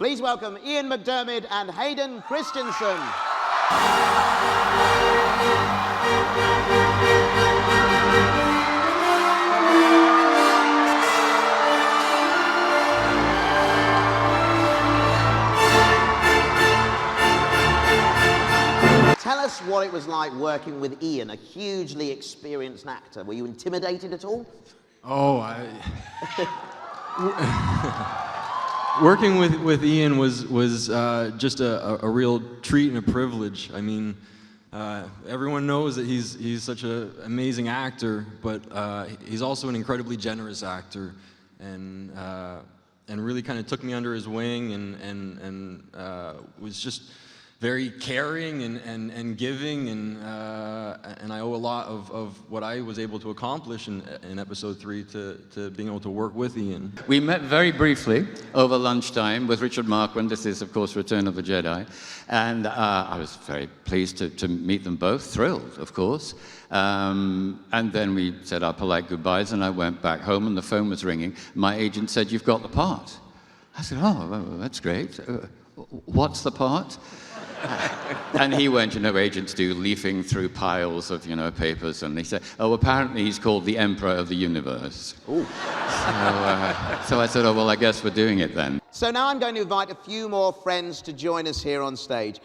Please welcome Ian McDiarmid and Hayden Christensen. Tell us what it was like working with Ian, a hugely experienced actor. Were you intimidated at all? Oh, working with Ian was just a real treat and a privilege. I mean, everyone knows that he's such an amazing actor, but he's also an incredibly generous actor, and really kind of took me under his wing and was just very caring and giving, and I owe a lot of what I was able to accomplish in episode 3 to being able to work with Ian. We met very briefly over lunchtime with Richard Marquand. This is, of course, Return of the Jedi. And I was very pleased to meet them both, thrilled, of course. And then we said our polite goodbyes, and I went back home, and the phone was ringing. My agent said, "You've got the part." I said, "Oh, well, that's great. What's the part?" And he went, agents do, leafing through piles of, papers, and he said, "Oh, apparently he's called the Emperor of the Universe." Ooh. So I said, "Oh, well, I guess we're doing it then." So now I'm going to invite a few more friends to join us here on stage.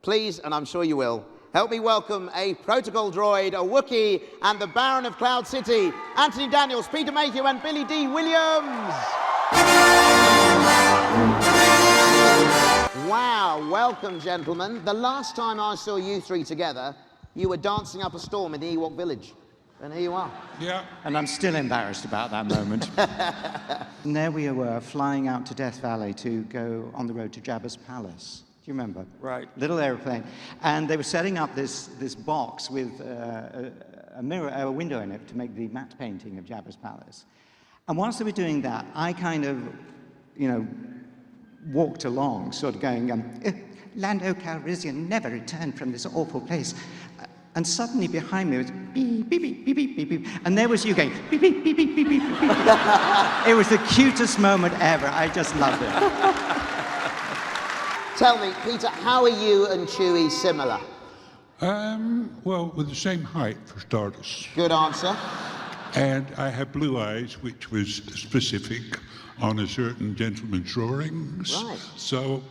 Please, and I'm sure you will, help me welcome a protocol droid, a Wookiee, and the Baron of Cloud City, Anthony Daniels, Peter Mayhew, and Billy Dee Williams. Wow, welcome, gentlemen. The last time I saw you three together, you were dancing up a storm in the Ewok village. And here you are. Yeah. And I'm still embarrassed about that moment. And there we were, flying out to Death Valley to go on the road to Jabba's palace. Do you remember? Right. Little airplane. And they were setting up this box with a mirror, a window in it to make the matte painting of Jabba's palace. And whilst they were doing that, I kind of, walked along, sort of going, Lando Calrissian never returned from this awful place. And suddenly behind me was beep, beep, beep, beep, beep, beep, beep. And there was you going, beep, beep, beep, beep, beep, beep, beep. It was the cutest moment ever. I just loved it. Tell me, Peter, how are you and Chewie similar? Well, with the same height, for starters. Good answer. And I have blue eyes, which was specific on a certain gentleman's drawings. Right. So,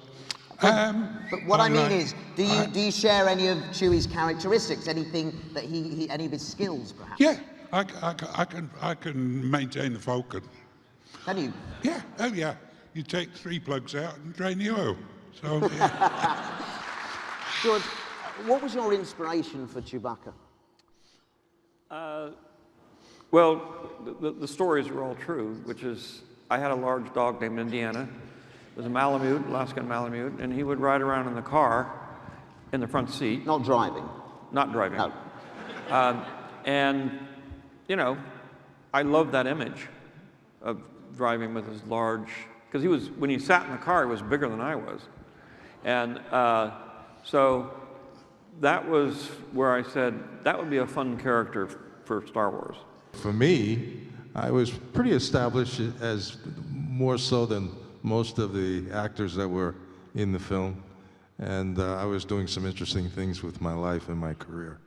but what I mean is, do you share any of Chewie's characteristics? Anything that any of his skills, perhaps? Yeah, I can maintain the Falcon. Can you? Yeah, oh yeah. You take 3 plugs out and drain the oil. So, yeah. George, what was your inspiration for Chewbacca? Well, the stories are all true, which is I had a large dog named Indiana. It was a Malamute, Alaskan Malamute, and he would ride around in the car in the front seat. Not driving. Not driving. No. And, I loved that image of driving with his large, because when he sat in the car, he was bigger than I was. And so that was where I said, that would be a fun character for Star Wars. For me, I was pretty established as more so than most of the actors that were in the film. And I was doing some interesting things with my life and my career.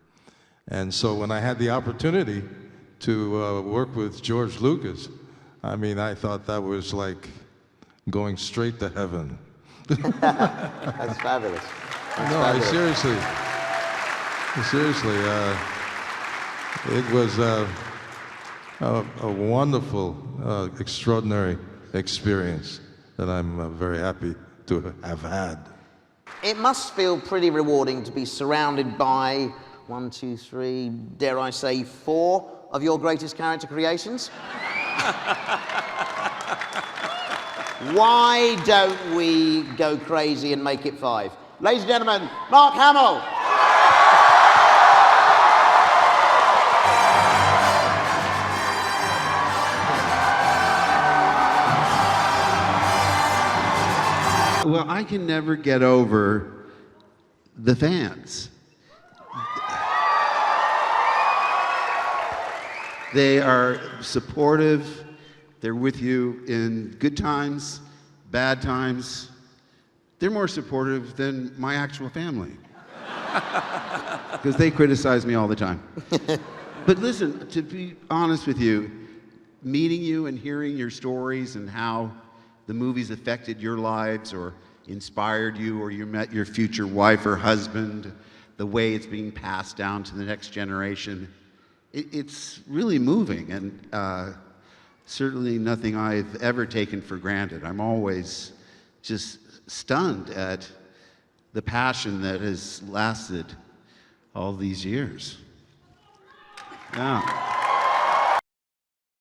And so when I had the opportunity to work with George Lucas, I thought that was like going straight to heaven. That's fabulous. No, seriously, it was a wonderful, extraordinary experience that I'm very happy to have had. It must feel pretty rewarding to be surrounded by 1, 2, 3, dare I say 4 of your greatest character creations. Why don't we go crazy and make it 5? Ladies and gentlemen, Mark Hamill. Well, I can never get over the fans. They are supportive. They're with you in good times, bad times, they're more supportive than my actual family. Because they criticize me all the time. But listen, to be honest with you, meeting you and hearing your stories and how the movies affected your lives or inspired you, or you met your future wife or husband, the way it's being passed down to the next generation, it's really moving, and certainly nothing I've ever taken for granted. I'm always just stunned at the passion that has lasted all these years. Yeah.